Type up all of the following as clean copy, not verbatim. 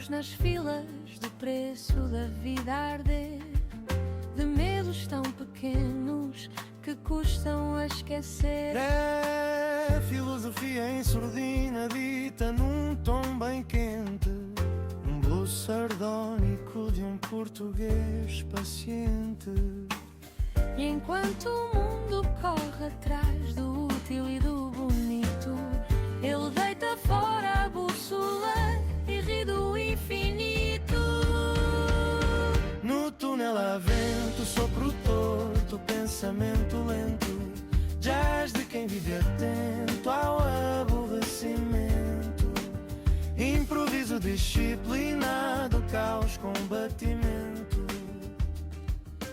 Estamos nas filas do preço da vida a arder, de medos tão pequenos que custam a esquecer. É filosofia em surdina dita num tom bem quente, um blues sardónico de um português paciente. E enquanto o mundo corre atrás do útil e do bonito, ele deita fora a bússola e ri do infinito. No túnel há vento, sopro torto, pensamento lento, jazz de quem vive atento ao aborrecimento, improviso disciplinado, caos, combatimento.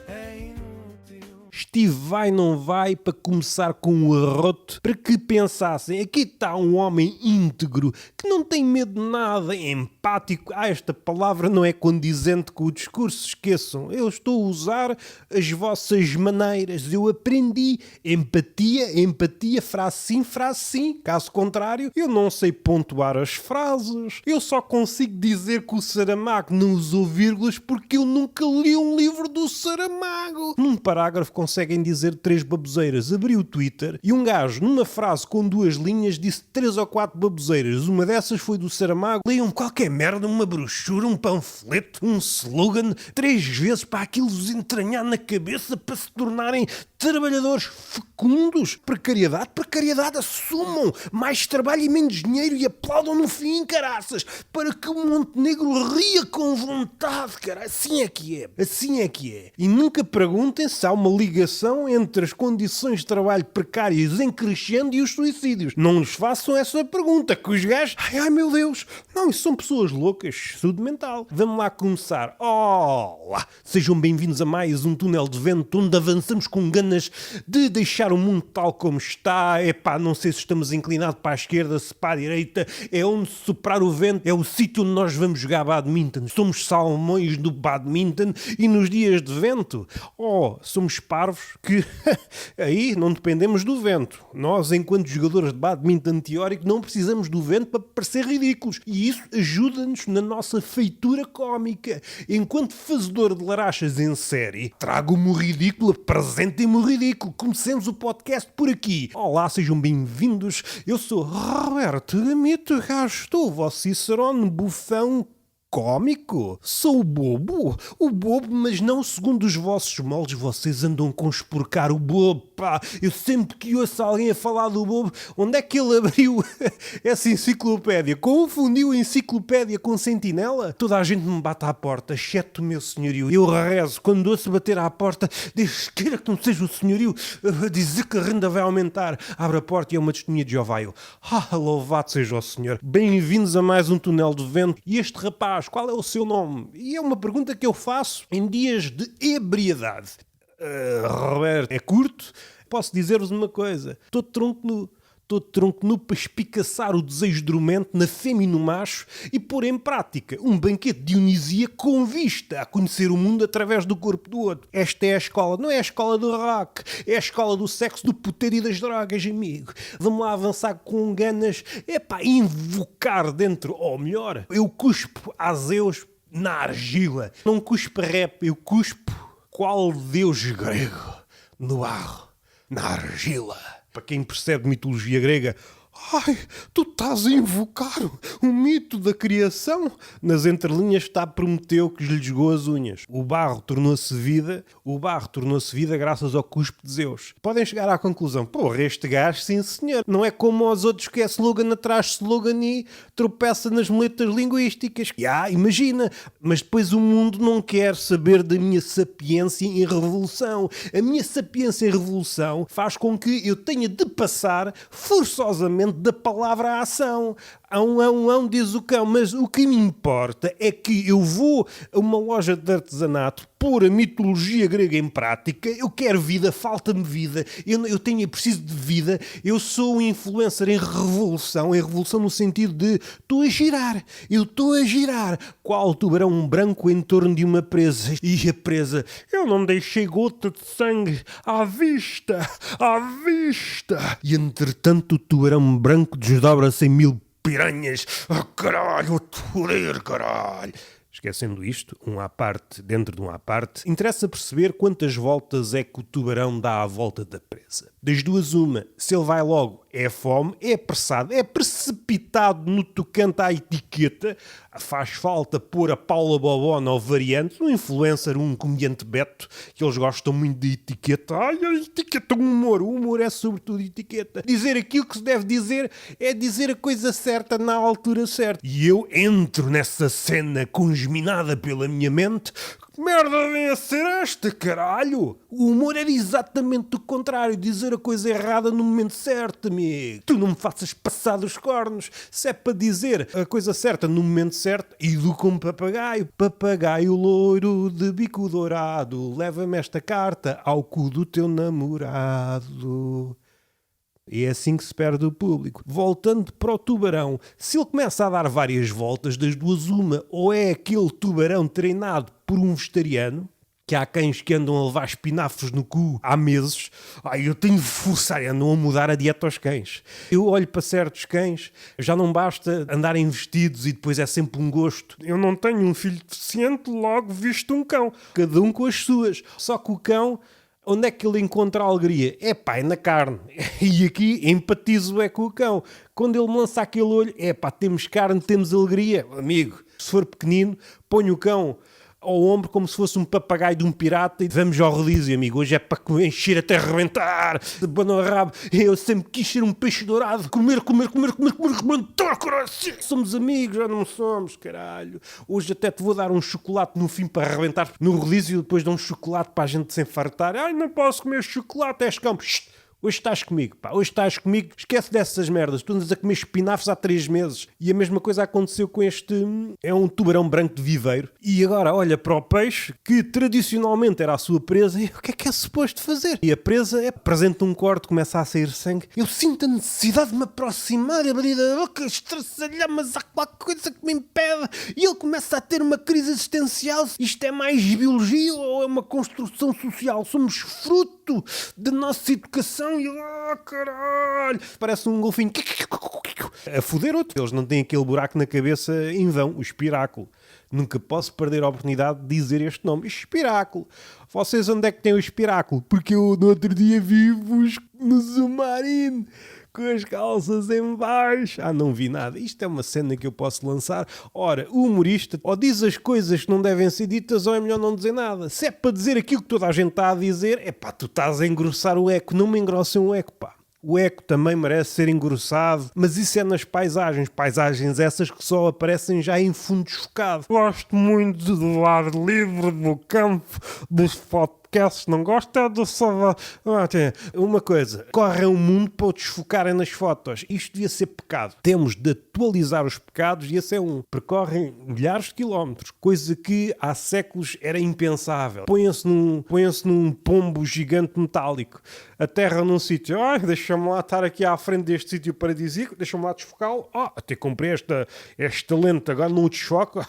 É inútil. Steve vai, não vai, para começar com o arroto, para que pensassem, aqui está um homem íntegro, que não tem medo de nada, é empático. Esta palavra não é condizente com o discurso, esqueçam. Eu estou a usar as vossas maneiras, eu aprendi empatia, frase sim, caso contrário, eu não sei pontuar as frases, eu só consigo dizer que o Saramago não usou vírgulas porque eu nunca li um livro do Saramago. Num parágrafo conseguem dizer 3 baboseiras. Abri o Twitter e um gajo, numa frase com 2 linhas, disse 3 ou 4 baboseiras. Uma dessas foi do Saramago. Leiam qualquer merda, uma brochura, um panfleto, um slogan, 3 vezes para aquilo vos entranhar na cabeça para se tornarem trabalhadores fecundos. Precariedade, assumam mais trabalho e menos dinheiro e aplaudam no fim, caraças, para que o Montenegro ria com vontade, cara. Assim é que é. E nunca perguntem se há uma ligação entre as condições de trabalho precárias em crescendo e os suicídios. Não lhes façam essa pergunta, que os gajos, ai meu Deus, não, isso são pessoas loucas, saúde mental. Vamos lá começar. Olá, sejam bem-vindos a mais um túnel de vento onde avançamos com ganas de deixar o mundo tal como está. Epá, não sei se estamos inclinados para a esquerda, se para a direita, é onde soprar o vento, é o sítio onde nós vamos jogar badminton. Somos salmões do badminton e nos dias de vento, somos parvos que aí não dependemos do vento. Nós, enquanto jogadores de badminton teórico, não precisamos do vento para parecer ridículos e isso ajuda-nos na nossa feitura cómica. Enquanto fazedor de larachas em série, trago-me o ridículo, apresentem-me o ridículo. Comecemos o podcast por aqui. Olá, sejam bem-vindos. Eu sou Roberto Gamito, cá estou, o vosso Cicerone bufão cómico. Sou o bobo, mas não segundo os vossos moldes. Vocês andam a conspurcar o bobo, pá. Eu sempre que ouço alguém a falar do bobo, onde é que ele abriu essa enciclopédia? Confundiu a enciclopédia com sentinela? Toda a gente me bate à porta, exceto o meu senhorio. Eu rezo, quando ouço bater à porta, Deus queira que não seja o senhorio a dizer que a renda vai aumentar. Abre a porta e é uma testemunha de Jeová. Louvado seja o Senhor. Bem-vindos a mais um túnel de vento. E este rapaz, qual é o seu nome? E é uma pergunta que eu faço em dias de ebriedade. Roberto, é curto? Posso dizer-vos uma coisa. Estou de tronco nu para espicaçar o desejo dormente na fêmea e no macho e pôr em prática um banquete de Dionísia com vista a conhecer o mundo através do corpo do outro. Esta é a escola, não é a escola do rock, é a escola do sexo, do puteiro e das drogas, amigo. Vamos lá avançar com ganas, invocar dentro, ou melhor, eu cuspo a Zeus na argila. Não cuspo rap, eu cuspo qual deus grego no barro, na argila. Para quem percebe mitologia grega, tu estás a invocar o mito da criação? Nas entrelinhas está Prometeu que lhe jogou as unhas. O barro tornou-se vida graças ao cuspo de Zeus. Podem chegar à conclusão, este gajo, sim senhor, não é como os outros que é slogan atrás de slogan e tropeça nas muletas linguísticas. Imagina, mas depois o mundo não quer saber da minha sapiência em revolução. A minha sapiência em revolução faz com que eu tenha de passar forçosamente da palavra à ação. Ão, diz o cão. Mas o que me importa é que eu vou a uma loja de artesanato pôr a mitologia grega em prática. Eu quero vida, falta-me vida. Eu preciso de vida. Eu sou um influencer em revolução no sentido de eu estou a girar. Qual tubarão branco em torno de uma presa. E a presa, eu não deixei gota de sangue à vista. E entretanto o tubarão branco desdobra-se em 1000 piranhas, caralho, foder, caralho. Esquecendo isto, um à parte dentro de um à parte, interessa perceber quantas voltas é que o tubarão dá à volta da presa. Das duas uma, se ele vai logo é fome, é apressado, é precipitado no tocante à etiqueta, faz falta pôr a Paula Bobona ou variante, um influencer, um comediante Beto, que eles gostam muito de etiqueta. Ai, a etiqueta, o humor é sobretudo etiqueta. Dizer aquilo que se deve dizer é dizer a coisa certa na altura certa. E eu entro nessa cena congeminada pela minha mente. Que merda vem a ser esta, caralho? O humor era exatamente o contrário, dizer a coisa errada no momento certo, amigo. Tu não me faças passar dos cornos. Se é para dizer a coisa certa no momento certo, educa um papagaio. Papagaio loiro de bico dourado, leva-me esta carta ao cu do teu namorado. E é assim que se perde o público. Voltando para o tubarão, se ele começa a dar várias voltas, das duas uma, ou é aquele tubarão treinado por um vegetariano, que há cães que andam a levar espinafres no cu há meses. Ai, eu tenho de forçar, andam a mudar a dieta aos cães. Eu olho para certos cães, já não basta andarem vestidos e depois é sempre um gosto. Eu não tenho um filho deficiente, logo visto um cão. Cada um com as suas. Só que o cão... Onde é que ele encontra a alegria? É pá, é na carne. E aqui empatizo é com o cão. Quando ele me lança aquele olho, é pá, temos carne, temos alegria. Amigo, se for pequenino, põe o cão ao ombro como se fosse um papagaio de um pirata e vamos ao rodízio, amigo. Hoje é para encher até arrebentar, de bano a rabo. Eu sempre quis ser um peixe dourado, comer, arrebentar, caralho. Somos amigos, já não somos, caralho. Hoje até te vou dar um chocolate no fim para arrebentar no rodízio e depois dou um chocolate para a gente se enfartar. Ai, não posso comer chocolate, és campo. Hoje estás comigo, pá, hoje estás comigo, esquece dessas merdas, tu andas a comer espinafres há 3 meses. E a mesma coisa aconteceu com este, é um tubarão branco de viveiro. E agora olha para o peixe, que tradicionalmente era a sua presa, e o que é suposto fazer? E a presa apresenta um corte, começa a sair sangue. Eu sinto a necessidade de me aproximar, abrir a boca, estraçalhar, mas há qualquer coisa que me impede. E ele começa a ter uma crise existencial. Isto é mais biologia ou é uma construção social? Somos fruto da nossa educação. E caralho, parece um golfinho a foder outro. Eles não têm aquele buraco na cabeça em vão, o espiráculo. Nunca posso perder a oportunidade de dizer este nome, espiráculo. Vocês onde é que têm o espiráculo? Porque eu no outro dia vi-vos no submarino com as calças em baixo. Ah, não vi nada. Isto é uma cena que eu posso lançar. Ora, o humorista ou diz as coisas que não devem ser ditas ou é melhor não dizer nada. Se é para dizer aquilo que toda a gente está a dizer, é pá, tu estás a engrossar o eco. Não me engrossem o eco, pá. O eco também merece ser engrossado, mas isso é nas paisagens. Paisagens essas que só aparecem já em fundo desfocado. Gosto muito do ar livre, do campo, dos podcasts. Não gosto é do só... Uma coisa, correm o mundo para o desfocarem nas fotos. Isto devia ser pecado. Temos de atualizar os pecados e esse é um. Percorrem milhares de quilómetros, coisa que há séculos era impensável. Põem-se num pombo gigante metálico. Aterra num sítio. Deixa-me lá estar aqui à frente deste sítio paradisíaco. Deixa-me lá desfocá-lo. Até comprei esta lente. Agora não o desfoco.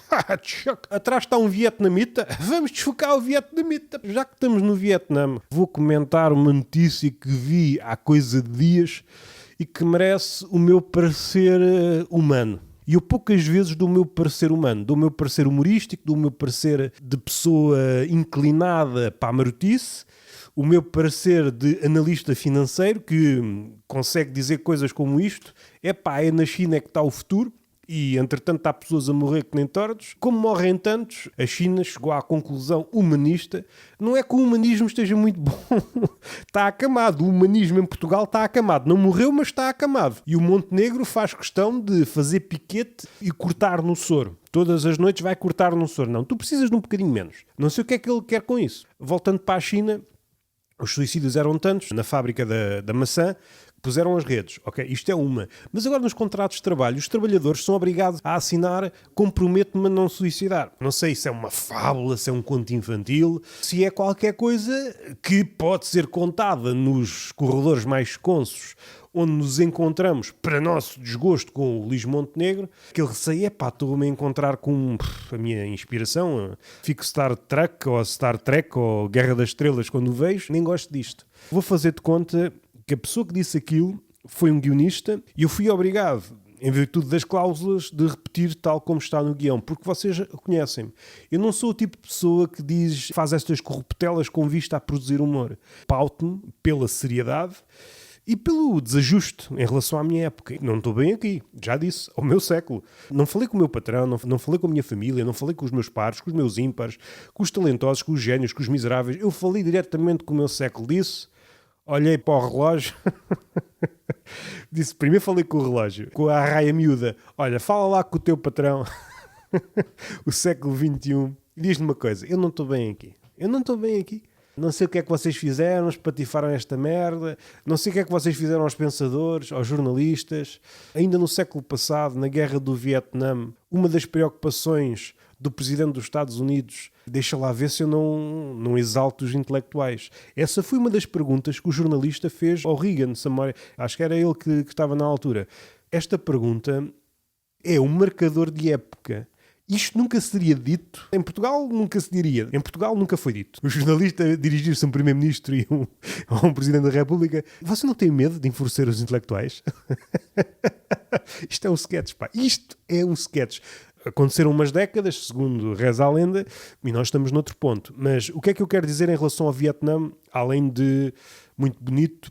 Atrás está um vietnamita. Vamos desfocar o vietnamita. Já que estamos no Vietnã, vou comentar uma notícia que vi há coisa de dias e que merece o meu parecer humano. E eu poucas vezes dou o meu parecer humano, dou o meu parecer humorístico, dou o meu parecer de pessoa inclinada para a marotice, o meu parecer de analista financeiro que consegue dizer coisas como isto. É na China é que está o futuro. E, entretanto, há pessoas a morrer que nem tordos. Como morrem tantos, a China chegou à conclusão humanista. Não é que o humanismo esteja muito bom. Está acamado. O humanismo em Portugal está acamado. Não morreu, mas está acamado. E o Montenegro faz questão de fazer piquete e cortar no soro. Todas as noites vai cortar no soro. Não, tu precisas de um bocadinho menos. Não sei o que é que ele quer com isso. Voltando para a China, os suicídios eram tantos na fábrica da maçã, puseram as redes, ok? Isto é uma. Mas agora nos contratos de trabalho, os trabalhadores são obrigados a assinar comprometo-me a não suicidar. Não sei se é uma fábula, se é um conto infantil, se é qualquer coisa que pode ser contada nos corredores mais consos, onde nos encontramos, para nosso desgosto, com o Luís Montenegro. Aquele receio, estou-me a encontrar com a minha inspiração. Fico Star Trek ou Guerra das Estrelas quando o vejo. Nem gosto disto. Vou fazer de conta que a pessoa que disse aquilo foi um guionista e eu fui obrigado, em virtude das cláusulas de repetir tal como está no guião, porque vocês conhecem-me. Eu não sou o tipo de pessoa que faz estas corruptelas com vista a produzir humor. Pauto-me pela seriedade e pelo desajuste em relação à minha época. Não estou bem aqui, já disse, ao meu século. Não falei com o meu patrão, não falei com a minha família, não falei com os meus pares, com os meus ímpares, com os talentosos, com os génios, com os miseráveis. Eu falei diretamente com o meu século. Disse, olhei para o relógio, primeiro falei com o relógio, com a arraia miúda. Olha, fala lá com o teu patrão, o século XXI, e diz-me uma coisa, eu não estou bem aqui. Não sei o que é que vocês fizeram, espatifaram esta merda. Não sei o que é que vocês fizeram aos pensadores, aos jornalistas. Ainda no século passado, na guerra do Vietnã, uma das preocupações do presidente dos Estados Unidos, deixa lá ver se eu não exalto os intelectuais. Essa foi uma das perguntas que o jornalista fez ao Reagan, acho que era ele que estava na altura. Esta pergunta é um marcador de época. Isto nunca seria dito. Em Portugal nunca se diria. Em Portugal nunca foi dito. O jornalista dirigir-se a um primeiro-ministro e a um presidente da República. Você não tem medo de enfurecer os intelectuais? Isto é um sketch, pá. Isto é um sketch. Aconteceram umas décadas, segundo reza a lenda, e nós estamos noutro ponto. Mas o que é que eu quero dizer em relação ao Vietnã, além de muito bonito?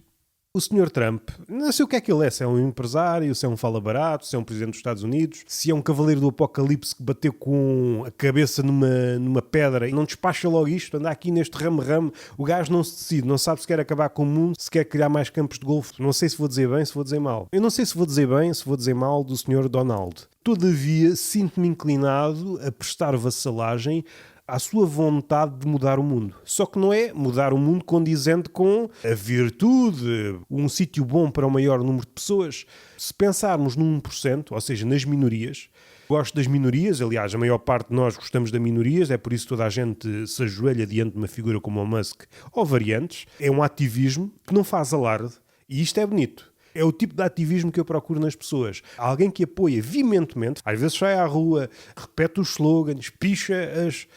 O Sr. Trump, não sei o que é que ele é, se é um empresário, se é um fala-barato, se é um presidente dos Estados Unidos, se é um cavaleiro do apocalipse que bateu com a cabeça numa pedra e não despacha logo isto, anda aqui neste ramo-ramo, o gajo não se decide, não sabe se quer acabar com o mundo, se quer criar mais campos de golfe, não sei se vou dizer bem, se vou dizer mal. Eu não sei se vou dizer bem, se vou dizer mal do Sr. Donald. Todavia, sinto-me inclinado a prestar vassalagem à sua vontade de mudar o mundo. Só que não é mudar o mundo condizente com a virtude, um sítio bom para o maior número de pessoas. Se pensarmos no 1%, ou seja, nas minorias, gosto das minorias, aliás, a maior parte de nós gostamos das minorias, é por isso que toda a gente se ajoelha diante de uma figura como o Musk ou variantes. É um ativismo que não faz alarde, e isto é bonito. É o tipo de ativismo que eu procuro nas pessoas. Alguém que apoia veementemente, às vezes sai à rua, repete os slogans, picha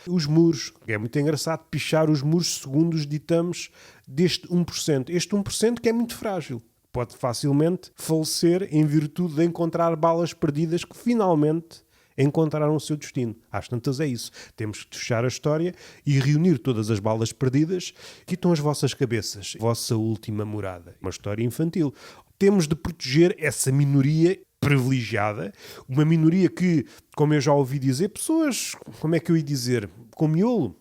os muros. É muito engraçado pichar os muros segundo os ditames deste 1%. Este 1% que é muito frágil. Pode facilmente falecer em virtude de encontrar balas perdidas que finalmente encontraram o seu destino. Às tantas é isso. Temos que fechar a história e reunir todas as balas perdidas que estão as vossas cabeças. Vossa última morada. Uma história infantil. Temos de proteger essa minoria privilegiada, uma minoria que, como eu já ouvi dizer, pessoas, como é que eu ia dizer, com miolo,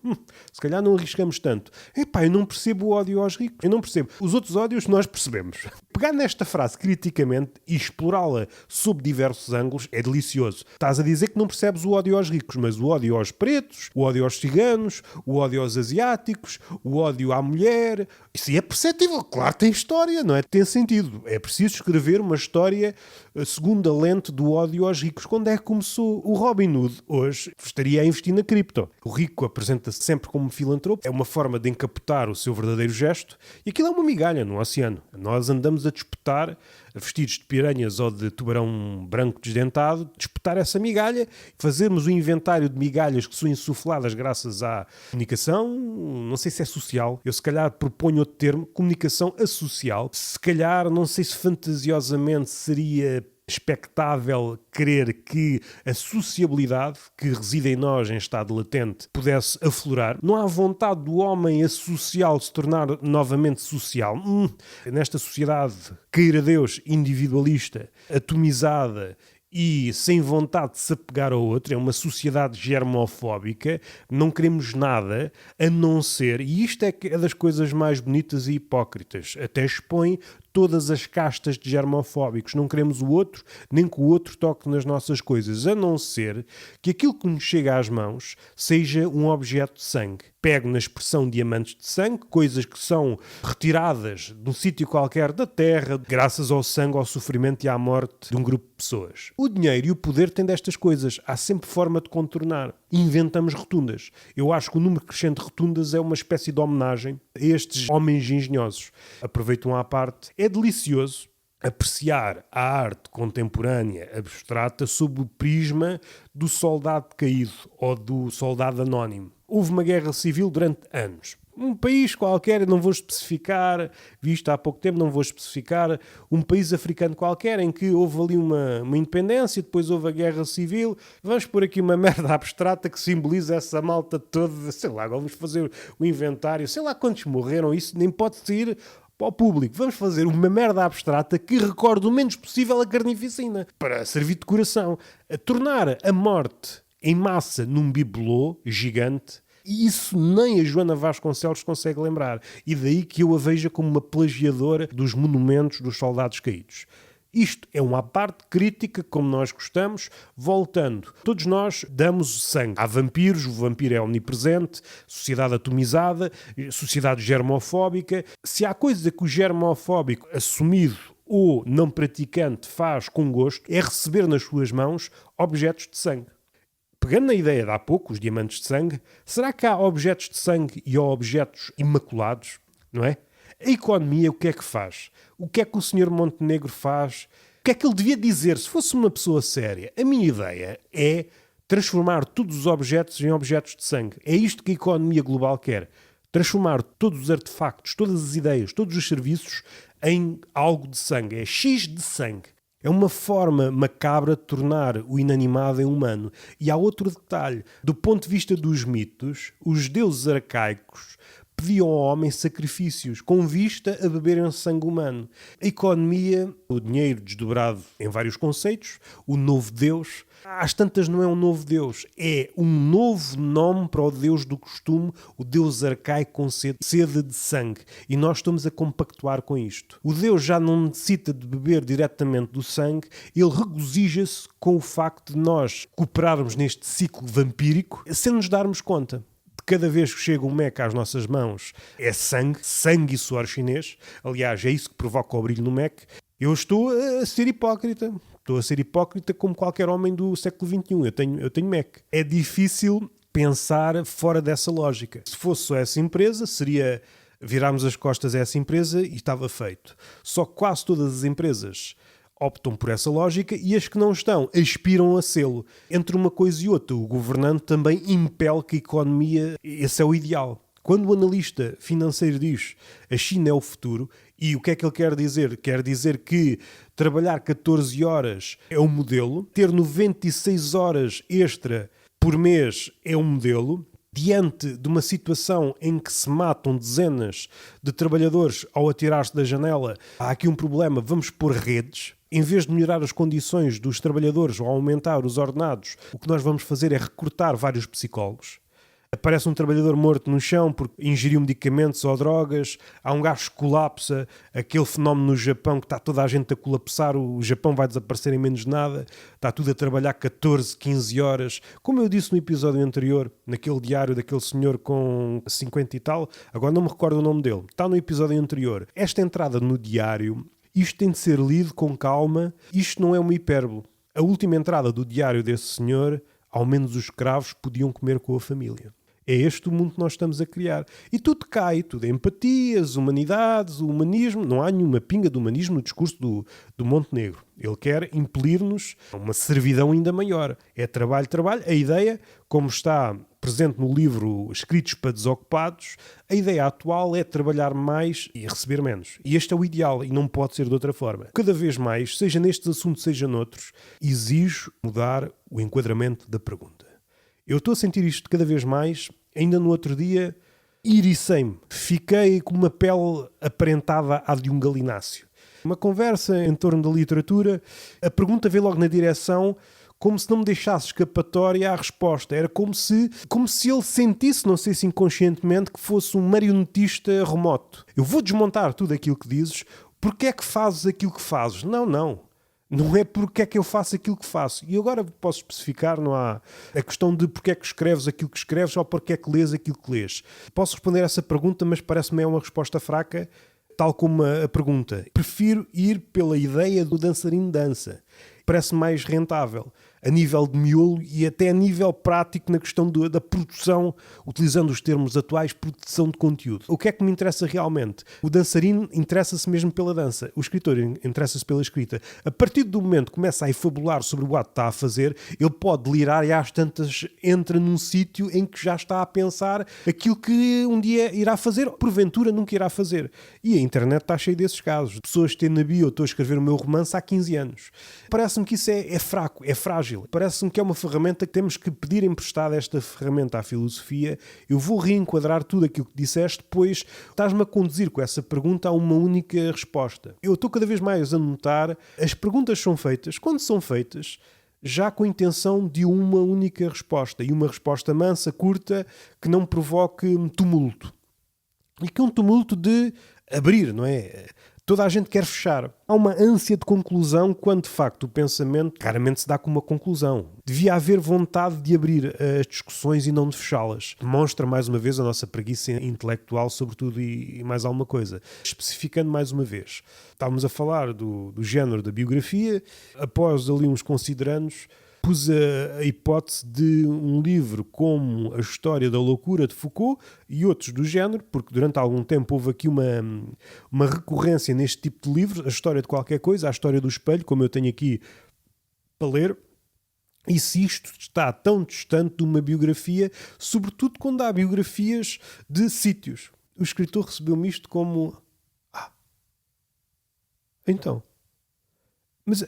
se calhar não arriscamos tanto. Epá, eu não percebo o ódio aos ricos, eu não percebo. Os outros ódios nós percebemos. Pegar nesta frase criticamente e explorá-la sob diversos ângulos é delicioso. Estás a dizer que não percebes o ódio aos ricos, mas o ódio aos pretos, o ódio aos ciganos, o ódio aos asiáticos, o ódio à mulher, isso é perceptível. Claro, tem história, não é? Tem sentido. É preciso escrever uma história segundo a lente do ódio aos ricos. Quando é que começou? O Robin Hood hoje estaria a investir na cripto. O rico apresenta-se sempre como filantropo. É uma forma de encapotar o seu verdadeiro gesto. E aquilo é uma migalha no oceano. Nós andamos a disputar, vestidos de piranhas ou de tubarão branco desdentado, disputar essa migalha, fazermos um inventário de migalhas que são insufladas graças à comunicação, não sei se é social, eu se calhar proponho outro termo, comunicação associal. Se calhar, não sei se fantasiosamente seria expectável crer que a sociabilidade que reside em nós em estado latente pudesse aflorar. Não há vontade do homem associal se tornar novamente social. Nesta sociedade, queira Deus, individualista, atomizada e sem vontade de se apegar ao outro, é uma sociedade germofóbica, não queremos nada a não ser, e isto é que é das coisas mais bonitas e hipócritas, até expõe todas as castas de germofóbicos, não queremos o outro, nem que o outro toque nas nossas coisas, a não ser que aquilo que nos chega às mãos seja um objeto de sangue. Pego na expressão diamantes de sangue, coisas que são retiradas de um sítio qualquer da terra, graças ao sangue, ao sofrimento e à morte de um grupo de pessoas. O dinheiro e o poder têm destas coisas, há sempre forma de contornar. Inventamos rotundas. Eu acho que o número crescente de rotundas é uma espécie de homenagem a estes homens engenhosos. Aproveitam à parte. É delicioso apreciar a arte contemporânea abstrata sob o prisma do soldado caído ou do soldado anónimo. Houve uma guerra civil durante anos. Um país qualquer, não vou especificar, visto há pouco tempo, não vou especificar, um país africano qualquer em que houve ali uma independência, depois houve a guerra civil. Vamos pôr aqui uma merda abstrata que simboliza essa malta toda, sei lá, vamos fazer o inventário, sei lá quantos morreram, isso nem pode sair para o público. Vamos fazer uma merda abstrata que recorde o menos possível a carnificina, para servir de coração. A tornar a morte em massa num bibelô gigante. E isso nem a Joana Vasconcelos consegue lembrar. E daí que eu a veja como uma plagiadora dos monumentos dos soldados caídos. Isto é uma parte crítica, como nós gostamos. Voltando, todos nós damos sangue. Há vampiros, o vampiro é omnipresente, sociedade atomizada, sociedade germofóbica. Se há coisa que o germofóbico assumido ou não praticante faz com gosto, é receber nas suas mãos objetos de sangue. Pegando na ideia de há pouco, os diamantes de sangue, será que há objetos de sangue e há objetos imaculados? Não é? A economia o que é que faz? O que é que o Sr. Montenegro faz? O que é que ele devia dizer se fosse uma pessoa séria? A minha ideia é transformar todos os objetos em objetos de sangue. É isto que a economia global quer. Transformar todos os artefactos, todas as ideias, todos os serviços em algo de sangue. É X de sangue. É uma forma macabra de tornar o inanimado em humano. E há outro detalhe. Do ponto de vista dos mitos, os deuses arcaicos pediam ao homem sacrifícios com vista a beberem sangue humano. A economia, o dinheiro desdobrado em vários conceitos, o novo Deus, às tantas não é um novo Deus, é um novo nome para o Deus do costume, o Deus arcaico com sede de sangue. E nós estamos a compactuar com isto. O Deus já não necessita de beber diretamente do sangue, ele regozija-se com o facto de nós cooperarmos neste ciclo vampírico sem nos darmos conta. Cada vez que chega um Mac às nossas mãos é sangue, sangue e suor chinês. Aliás, é isso que provoca o brilho no Mac. Eu estou a ser hipócrita. Estou a ser hipócrita como qualquer homem do século XXI. Eu tenho Mac. É difícil pensar fora dessa lógica. Se fosse só essa empresa, seria virarmos as costas a essa empresa e estava feito. Só que quase todas as empresas optam por essa lógica e as que não estão aspiram a sê-lo. Entre uma coisa e outra, o governante também impele que a economia, esse é o ideal. Quando o analista financeiro diz a China é o futuro, e o que é que ele quer dizer? Quer dizer que trabalhar 14 horas é um modelo, ter 96 horas extra por mês é um modelo. Diante de uma situação em que se matam dezenas de trabalhadores ao atirar-se da janela, há aqui um problema, vamos pôr redes. Em vez de melhorar as condições dos trabalhadores ou aumentar os ordenados, o que nós vamos fazer é recrutar vários psicólogos. Aparece um trabalhador morto no chão porque ingeriu medicamentos ou drogas, há um gajo que colapsa, aquele fenómeno no Japão que está toda a gente a colapsar, o Japão vai desaparecer em menos de nada, está tudo a trabalhar 14, 15 horas. Como eu disse no episódio anterior, naquele diário daquele senhor com 50 e tal, agora não me recordo o nome dele, está no episódio anterior. Esta entrada no diário, isto tem de ser lido com calma, isto não é uma hipérbole. A última entrada do diário desse senhor, ao menos os escravos podiam comer com a família. É este o mundo que nós estamos a criar. E tudo cai, tudo é empatias, humanidades, o humanismo. Não há nenhuma pinga de humanismo no discurso do Montenegro. Ele quer impelir-nos a uma servidão ainda maior. É trabalho, trabalho. A ideia, como está presente no livro Escritos para Desocupados, a ideia atual é trabalhar mais e receber menos. E este é o ideal e não pode ser de outra forma. Cada vez mais, seja nestes assuntos, seja noutros, exijo mudar o enquadramento da pergunta. Eu estou a sentir isto cada vez mais. Ainda no outro dia, iricei-me. Fiquei com uma pele aparentada à de um galináceo. Uma conversa em torno da literatura, a pergunta veio logo na direção como se não me deixasse escapatória à resposta. Era como se ele sentisse, não sei se inconscientemente, que fosse um marionetista remoto. Eu vou desmontar tudo aquilo que dizes. Porquê é que fazes aquilo que fazes? Não. Não é porque é que eu faço aquilo que faço. E agora posso especificar, não há a questão de porque é que escreves aquilo que escreves ou porque é que lês aquilo que lês. Posso responder essa pergunta, mas parece-me uma resposta fraca, tal como a pergunta. Prefiro ir pela ideia do dançarino dança. Parece mais rentável. a nível de miolo e até a nível prático na questão da produção, utilizando os termos atuais, produção de conteúdo. O que é que me interessa realmente? O dançarino interessa-se mesmo pela dança, o escritor interessa-se pela escrita. A partir do momento que começa a efabular sobre o ato que está a fazer, ele pode delirar e às tantas entra num sítio em que já está a pensar aquilo que um dia irá fazer, porventura nunca irá fazer. E a internet está cheia desses casos. Pessoas que têm na bio, eu estou a escrever o meu romance há 15 anos. Parece-me que isso é fraco, é frágil. Parece-me que é uma ferramenta que temos que pedir emprestada esta ferramenta à filosofia. Eu vou reenquadrar tudo aquilo que disseste, depois estás-me a conduzir com essa pergunta a uma única resposta. Eu estou cada vez mais a notar, as perguntas são feitas, quando são feitas, já com a intenção de uma única resposta. E uma resposta mansa, curta, que não provoque tumulto. E que é um tumulto de abrir, não é? Toda a gente quer fechar. Há uma ânsia de conclusão quando, de facto, o pensamento claramente se dá com uma conclusão. Devia haver vontade de abrir as discussões e não de fechá-las. Demonstra, mais uma vez, a nossa preguiça intelectual, sobretudo, e mais alguma coisa. Especificando mais uma vez. Estávamos a falar do género da biografia. Após ali uns considerandos, pus a hipótese de um livro como A História da Loucura de Foucault e outros do género, porque durante algum tempo houve aqui uma recorrência neste tipo de livros, a história de qualquer coisa, a história do espelho, como eu tenho aqui para ler. E se isto está tão distante de uma biografia, sobretudo quando há biografias de sítios. O escritor recebeu-me isto como... Então. Mas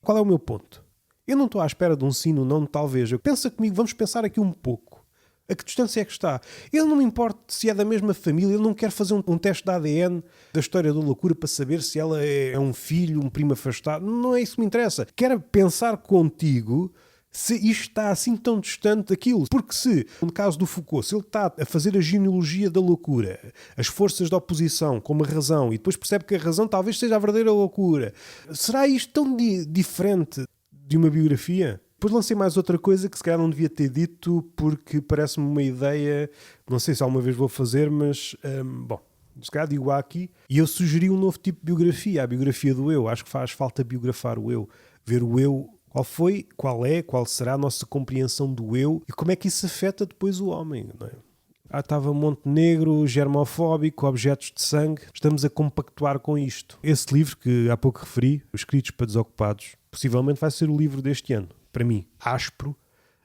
qual é o meu ponto? Eu não estou à espera de um sim ou não, talvez. Pensa comigo, vamos pensar aqui um pouco. A que distância é que está? Eu não me importo se é da mesma família, eu não quero fazer um teste de ADN da história da loucura para saber se ela é um filho, um primo afastado. Não é isso que me interessa. Quero pensar contigo se isto está assim tão distante daquilo. Porque se, no caso do Foucault, se ele está a fazer a genealogia da loucura, as forças da oposição como a razão, e depois percebe que a razão talvez seja a verdadeira loucura, será isto tão diferente de uma biografia? Depois lancei mais outra coisa que se calhar não devia ter dito, porque parece-me uma ideia, não sei se alguma vez vou fazer, mas bom, se calhar digo aqui, e eu sugeri um novo tipo de biografia, a biografia do eu. Acho que faz falta biografar o eu, ver o eu, qual foi, qual é, qual será a nossa compreensão do eu e como é que isso afeta depois o homem, não é? Estava Montenegro, germofóbico, objetos de sangue. Estamos a compactuar com isto. Esse livro que há pouco referi, Escritos para Desocupados, possivelmente vai ser o livro deste ano. Para mim, áspero,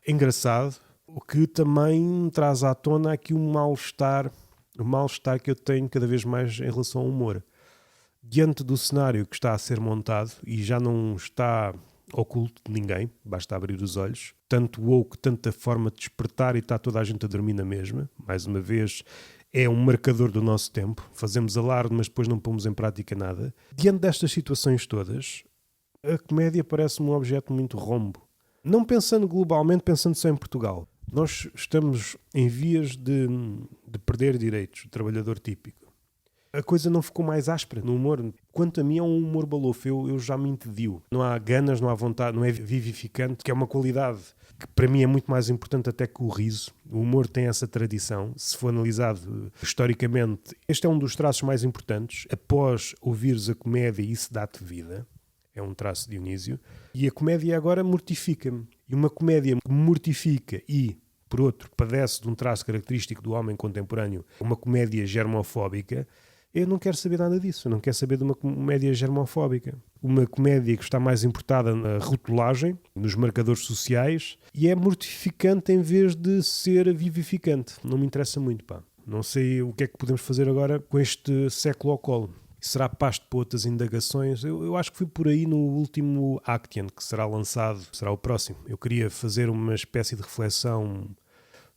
engraçado, o que também traz à tona aqui um mal-estar que eu tenho cada vez mais em relação ao humor. Diante do cenário que está a ser montado, e já não está oculto de ninguém, basta abrir os olhos, tanto o woke, tanta forma de despertar e está toda a gente a dormir na mesma, mais uma vez é um marcador do nosso tempo, fazemos alarde mas depois não pomos em prática nada. Diante destas situações todas, a comédia parece-me um objeto muito rombo. Não pensando globalmente, pensando só em Portugal. Nós estamos em vias de perder direitos, o trabalhador típico. A coisa não ficou mais áspera no humor. Quanto a mim é um humor balofo, eu já me entedio. Não há ganas, não há vontade, não é vivificante, que é uma qualidade que para mim é muito mais importante até que o riso. O humor tem essa tradição, se for analisado historicamente. Este é um dos traços mais importantes. Após ouvires a comédia, isso dá-te vida. É um traço de Dionísio. E a comédia agora mortifica-me. E uma comédia que mortifica e, por outro, padece de um traço característico do homem contemporâneo, uma comédia germofóbica, eu não quero saber nada disso. Eu não quero saber de uma comédia germofóbica. Uma comédia que está mais importada na rotulagem, nos marcadores sociais, e é mortificante em vez de ser vivificante. Não me interessa muito, pá. Não sei o que é que podemos fazer agora com este século ao colo. Será pasto para outras indagações? Eu acho que fui por aí no último Action, que será lançado, será o próximo. Eu queria fazer uma espécie de reflexão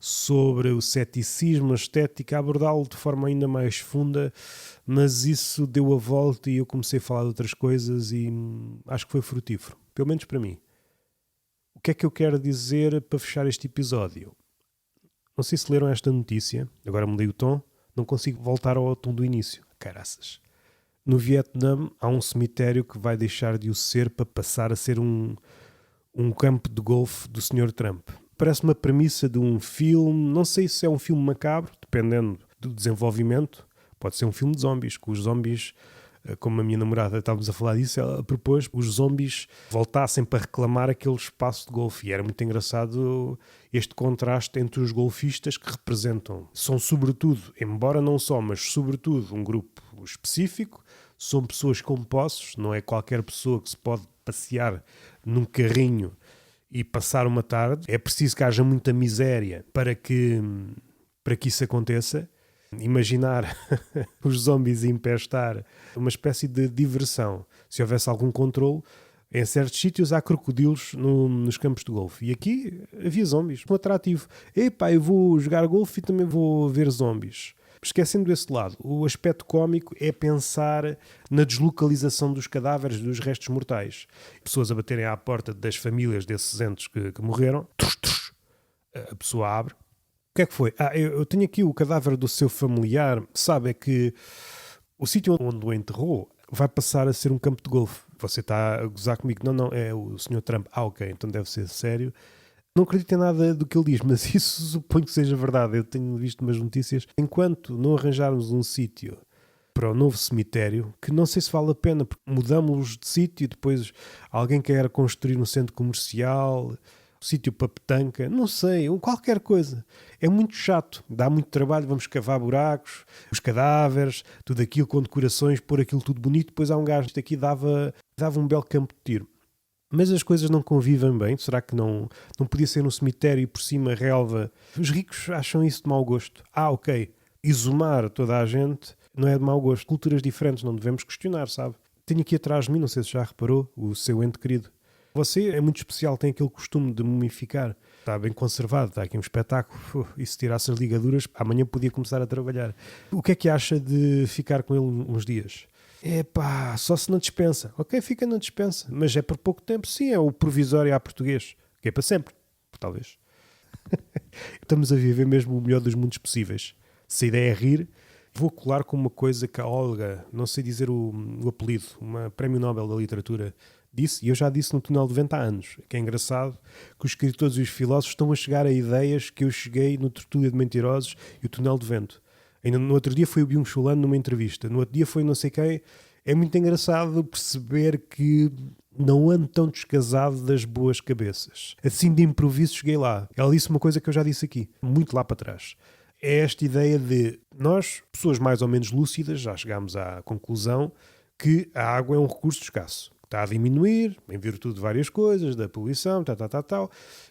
sobre o ceticismo, a estética, abordá-lo de forma ainda mais funda, mas isso deu a volta e eu comecei a falar de outras coisas e acho que foi frutífero, pelo menos para mim. O que é que eu quero dizer para fechar este episódio? Não sei se leram esta notícia, agora mudei o tom, não consigo voltar ao tom do início. Caraças. No Vietnã há um cemitério que vai deixar de o ser para passar a ser um campo de golfe do Sr. Trump. Parece uma premissa de um filme, não sei se é um filme macabro, dependendo do desenvolvimento. Pode ser um filme de zombies, que os zombies Como a minha namorada estávamos a falar disso, ela propôs que os zombies voltassem para reclamar aquele espaço de golfe. E era muito engraçado este contraste entre os golfistas que representam. São sobretudo, embora não só, mas sobretudo um grupo específico. São pessoas com posses, não é qualquer pessoa que se pode passear num carrinho e passar uma tarde. É preciso que haja muita miséria para que isso aconteça. Imaginar os zombies empestar uma espécie de diversão. Se houvesse algum controle, em certos sítios há crocodilos nos campos de golfe. E aqui havia zombies. Um atrativo. Epá, eu vou jogar golfe e também vou ver zombies. Esquecendo esse lado, o aspecto cómico é pensar na deslocalização dos cadáveres dos restos mortais. Pessoas a baterem à porta das famílias desses entes que morreram. A pessoa abre. O que é que foi? Eu tenho aqui o cadáver do seu familiar. Sabe, é que o sítio onde o enterrou vai passar a ser um campo de golfe. Você está a gozar comigo? Não, é o Sr. Trump. Ok, então deve ser sério. Não acredito em nada do que ele diz, mas isso suponho que seja verdade. Eu tenho visto umas notícias. Enquanto não arranjarmos um sítio para o novo cemitério, que não sei se vale a pena, porque mudamos de sítio e depois alguém quer construir um centro comercial, um sítio para petanca, não sei, ou qualquer coisa. É muito chato, dá muito trabalho, vamos cavar buracos, os cadáveres, tudo aquilo com decorações, pôr aquilo tudo bonito, depois há um gajo que aqui dava um belo campo de tiro. Mas as coisas não convivem bem. Será que não podia ser um cemitério e por cima relva? Os ricos acham isso de mau gosto. Ok, exumar toda a gente não é de mau gosto. Culturas diferentes, não devemos questionar, sabe? Tenho aqui atrás de mim, não sei se já reparou, o seu ente querido. Você é muito especial, tem aquele costume de mumificar. Está bem conservado, está aqui um espetáculo. E se tirasse as ligaduras, amanhã podia começar a trabalhar. O que é que acha de ficar com ele uns dias? Epá, só se não dispensa. Ok, fica na dispensa, mas é por pouco tempo. Sim, é o provisório à português, que é para sempre, talvez. Estamos a viver mesmo o melhor dos mundos possíveis. Se a ideia é rir, vou colar com uma coisa que a Olga, não sei dizer o apelido, uma prémio Nobel da literatura, disse, e eu já disse no Túnel de Vento há anos, que é engraçado que os escritores e os filósofos estão a chegar a ideias que eu cheguei no Tertúlia de Mentirosos e o Túnel de Vento. Ainda no outro dia foi o Byung-Chul Han numa entrevista, no outro dia foi não sei quem. É muito engraçado perceber que não ando tão descasado das boas cabeças. Assim de improviso cheguei lá. Ela disse uma coisa que eu já disse aqui, muito lá para trás. É esta ideia de nós, pessoas mais ou menos lúcidas, já chegámos à conclusão que a água é um recurso escasso. Está a diminuir, em virtude de várias coisas, da poluição, tal.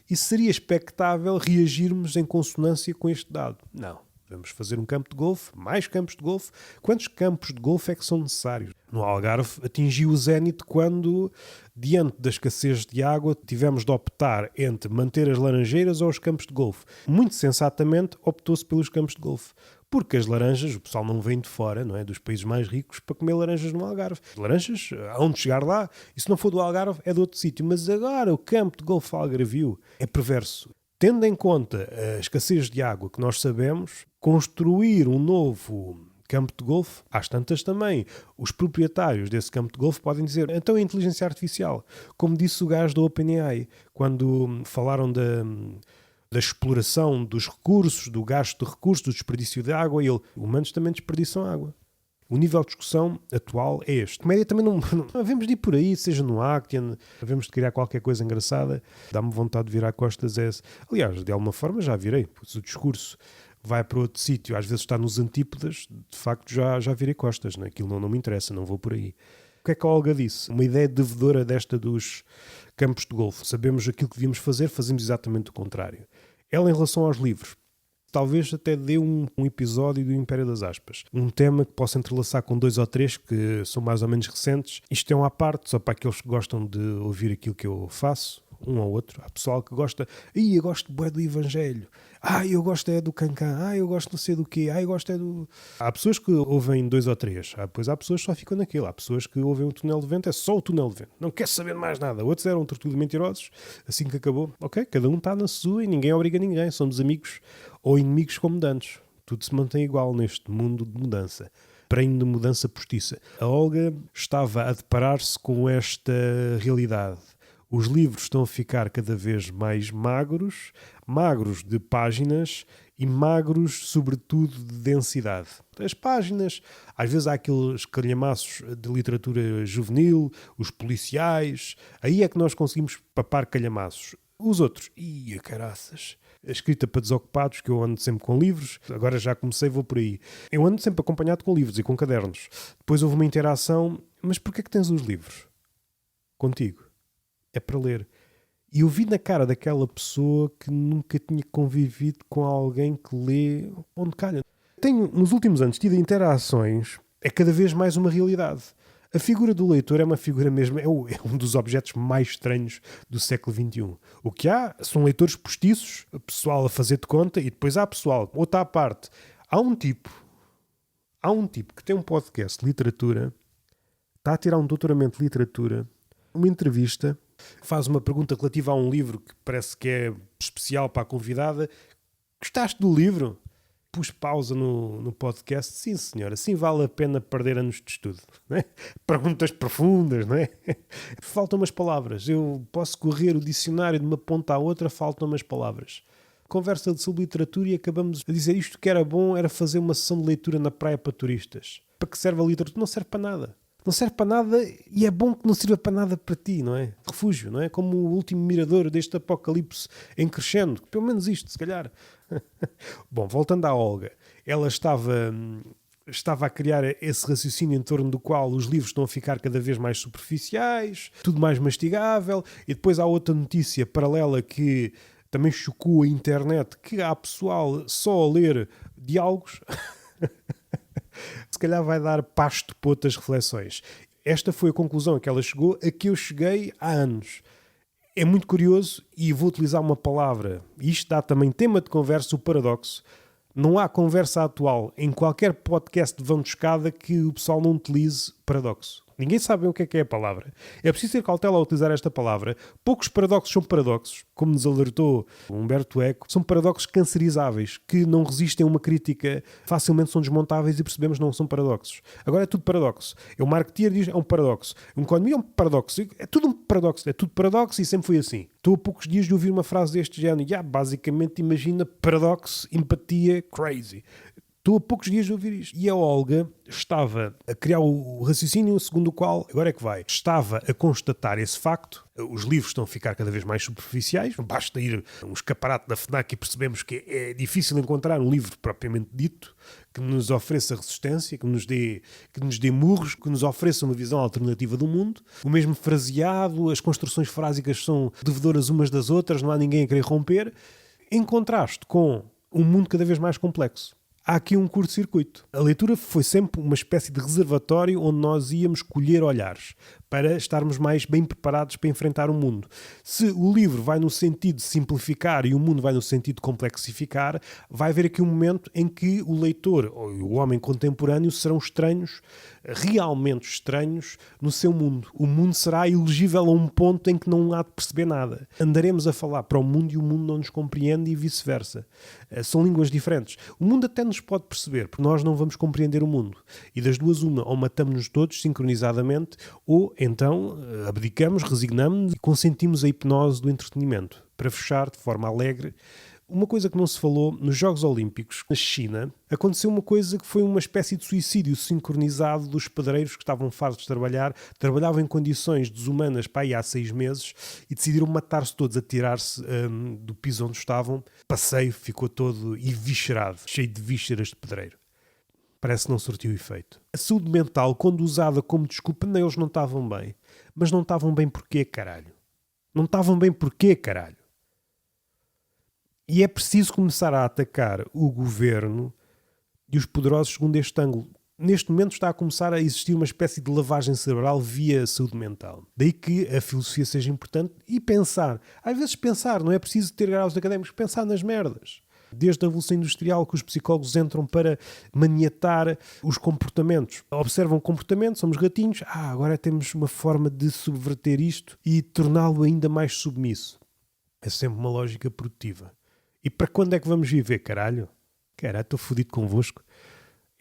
E seria expectável reagirmos em consonância com este dado? Não. Vamos fazer um campo de golfe, mais campos de golfe. Quantos campos de golfe é que são necessários? No Algarve atingiu o zénite quando, diante da escassez de água, tivemos de optar entre manter as laranjeiras ou os campos de golfe. Muito sensatamente optou-se pelos campos de golfe. Porque as laranjas, o pessoal não vem de fora, não é? Dos países mais ricos para comer laranjas no Algarve. Laranjas, hão de chegar lá, e se não for do Algarve, é de outro sítio. Mas agora o campo de golfe algarvio é perverso. Tendo em conta a escassez de água que nós sabemos, construir um novo campo de golfe, às tantas também, os proprietários desse campo de golfe podem dizer, então é inteligência artificial. Como disse o gajo da OpenAI, quando falaram da exploração dos recursos, do gasto de recursos, do desperdício de água, e humanos também desperdiçam água. O nível de discussão atual é este. Comédia também não havemos de ir por aí, seja no Actian, havemos de criar qualquer coisa engraçada. Dá-me vontade de virar costas a esse. Aliás, de alguma forma já virei, pois o discurso vai para outro sítio, às vezes está nos antípodas, de facto já virei costas, né? Aquilo não me interessa, não vou por aí. O que é que a Olga disse? Uma ideia devedora desta dos campos de golfe. Sabemos aquilo que devíamos fazer, fazemos exatamente o contrário. Ela, em relação aos livros, talvez até dê um episódio do Império das Aspas. Um tema que possa entrelaçar com 2 ou 3 que são mais ou menos recentes. Isto é uma à parte, só para aqueles que gostam de ouvir aquilo que eu faço, um ou outro. Há pessoal que gosta, eu gosto bué do Evangelho. Eu gosto é do Cancan. Eu gosto não sei do quê. Eu gosto é do... Há pessoas que ouvem 2 ou 3. Depois há pessoas que só ficam naquilo. Há pessoas que ouvem o Túnel de Vento, é só o Túnel de Vento. Não quer saber de mais nada. Outros eram Tertúlia de Mentirosos. Assim que acabou. Ok, cada um está na sua e ninguém obriga ninguém. Somos amigos ou inimigos como dantes. Tudo se mantém igual neste mundo de mudança. Prenho de mudança postiça. A Olga estava a deparar-se com esta realidade. Os livros estão a ficar cada vez mais magros de páginas e magros, sobretudo de densidade. As páginas, às vezes há aqueles calhamaços de literatura juvenil, os policiais, aí é que nós conseguimos papar calhamaços. Os outros, ia caraças, escrita para desocupados, que eu ando sempre com livros, agora já comecei, vou por aí. Eu ando sempre acompanhado com livros e com cadernos. Depois houve uma interação, mas porquê é que tens os livros? Contigo. É para ler. E eu vi na cara daquela pessoa que nunca tinha convivido com alguém que lê onde calha. Tenho, nos últimos anos, tido interações, é cada vez mais uma realidade. A figura do leitor é uma figura mesmo, é um dos objetos mais estranhos do século XXI. O que há são leitores postiços, pessoal a fazer de conta, e depois há pessoal, outra à parte. Há um tipo que tem um podcast de literatura, está a tirar um doutoramento de literatura, uma entrevista, faz uma pergunta relativa a um livro que parece que é especial para a convidada. Gostaste do livro? Pus pausa no podcast. Sim, senhora, assim vale a pena perder anos de estudo. Não é? Perguntas profundas, não é? Faltam umas palavras. Eu posso correr o dicionário de uma ponta à outra, faltam umas palavras. Conversa sobre literatura e acabamos a dizer isto que era bom era fazer uma sessão de leitura na praia para turistas. Para que serve a literatura? Não serve para nada. Não serve para nada e é bom que não sirva para nada para ti, não é? Refúgio, não é? Como o último mirador deste apocalipse em crescendo. Pelo menos isto, se calhar. Bom, voltando à Olga. Ela estava a criar esse raciocínio em torno do qual os livros estão a ficar cada vez mais superficiais, tudo mais mastigável. E depois há outra notícia paralela que também chocou a internet, que há pessoal só a ler diálogos... Se calhar vai dar pasto para outras reflexões. Esta foi a conclusão a que ela chegou, a que eu cheguei há anos. É muito curioso e vou utilizar uma palavra. Isto dá também tema de conversa, o paradoxo. Não há conversa atual em qualquer podcast de vão de escada que o pessoal não utilize paradoxo. Ninguém sabe o que é a palavra. É preciso ter cautela ao utilizar esta palavra. Poucos paradoxos são paradoxos, como nos alertou Humberto Eco. São paradoxos cancerizáveis, que não resistem a uma crítica, facilmente são desmontáveis e percebemos que não são paradoxos. Agora é tudo paradoxo. O marketeer diz é um paradoxo. A economia é um paradoxo. É tudo um paradoxo. É tudo paradoxo e sempre foi assim. Estou a poucos dias de ouvir uma frase deste género. Basicamente imagina paradoxo, empatia, crazy. Estou a poucos dias de ouvir isto. E a Olga estava a criar o raciocínio segundo o qual, agora é que vai, estava a constatar esse facto. Os livros estão a ficar cada vez mais superficiais. Basta ir a um escaparate da FNAC e percebemos que é difícil encontrar um livro propriamente dito que nos ofereça resistência, que nos dê murros, que nos ofereça uma visão alternativa do mundo. O mesmo fraseado, as construções frásicas são devedoras umas das outras, não há ninguém a querer romper. Em contraste com um mundo cada vez mais complexo. Há aqui um curto-circuito. A leitura foi sempre uma espécie de reservatório onde nós íamos colher olhares para estarmos mais bem preparados para enfrentar o mundo. Se o livro vai no sentido de simplificar e o mundo vai no sentido de complexificar, vai haver aqui um momento em que o leitor ou o homem contemporâneo serão estranhos, realmente estranhos, no seu mundo. O mundo será ilegível a um ponto em que não há de perceber nada. Andaremos a falar para o mundo e o mundo não nos compreende e vice-versa. São línguas diferentes. O mundo até nos pode perceber, porque nós não vamos compreender o mundo. E das duas uma, ou matamos-nos todos sincronizadamente, ou então abdicamos, resignamos-nos e consentimos a hipnose do entretenimento. Para fechar, de forma alegre, uma coisa que não se falou, nos Jogos Olímpicos, na China, aconteceu uma coisa que foi uma espécie de suicídio sincronizado dos pedreiros que estavam fartos de trabalhar, trabalhavam em condições desumanas para aí há 6 meses e decidiram matar-se todos, atirar-se do piso onde estavam. Passeio ficou todo eviscerado, cheio de vísceras de pedreiro. Parece que não surtiu efeito. A saúde mental, quando usada como desculpa, nem eles não estavam bem. Mas não estavam bem porquê, caralho? Não estavam bem porquê, caralho? E é preciso começar a atacar o governo e os poderosos segundo este ângulo. Neste momento está a começar a existir uma espécie de lavagem cerebral via saúde mental. Daí que a filosofia seja importante e pensar. Às vezes pensar, não é preciso ter graus académicos, pensar nas merdas. Desde a Revolução Industrial que os psicólogos entram para maniatar os comportamentos. Observam o comportamento, somos ratinhos, agora temos uma forma de subverter isto e torná-lo ainda mais submisso. É sempre uma lógica produtiva. E para quando é que vamos viver, caralho? Caralho, estou fodido convosco.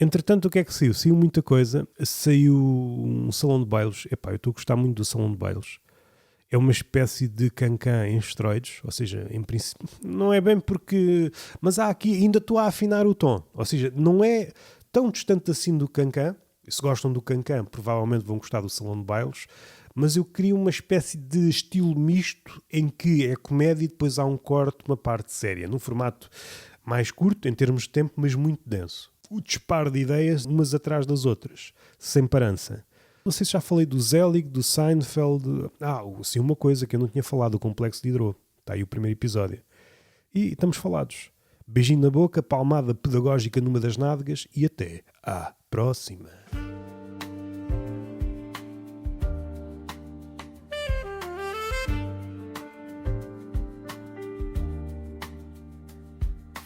Entretanto, o que é que saiu? Saiu muita coisa. Saiu um salão de bailes. Eu estou a gostar muito do salão de bailes. É uma espécie de cancan em esteroides, ou seja, em princípio, não é bem porque... Mas há aqui, ainda estou a afinar o tom, ou seja, não é tão distante assim do cancan. Se gostam do cancan, provavelmente vão gostar do Salão de Bailes, mas eu queria uma espécie de estilo misto em que é comédia e depois há um corte, uma parte séria, num formato mais curto em termos de tempo, mas muito denso. O disparo de ideias umas atrás das outras, sem parança. Não sei se já falei do Zelig, do Seinfeld... sim, uma coisa que eu não tinha falado, o Complexo de Diderot. Está aí o primeiro episódio. E estamos falados. Beijinho na boca, palmada pedagógica numa das nádegas e até à próxima.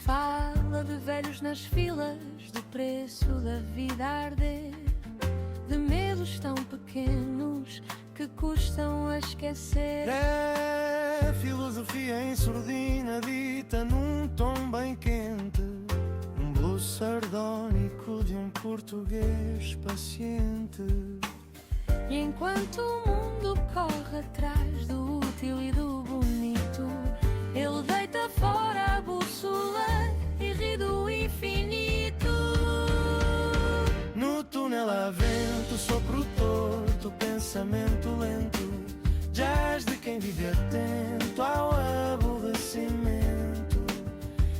Fala de velhos nas filas, do preço da vida a arder, de medos tão pequenos que custam a esquecer. É filosofia em surdina dita num tom bem quente, um blues sardónico de um português paciente. E enquanto o mundo corre atrás do útil e do bonito, ele deita fora a bússola e ri do infinito. No túnel há vento, sopro torto, pensamento lento, jazz de quem vive atento ao aborrecimento,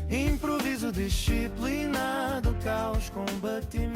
improviso disciplinado, caos, combatimento.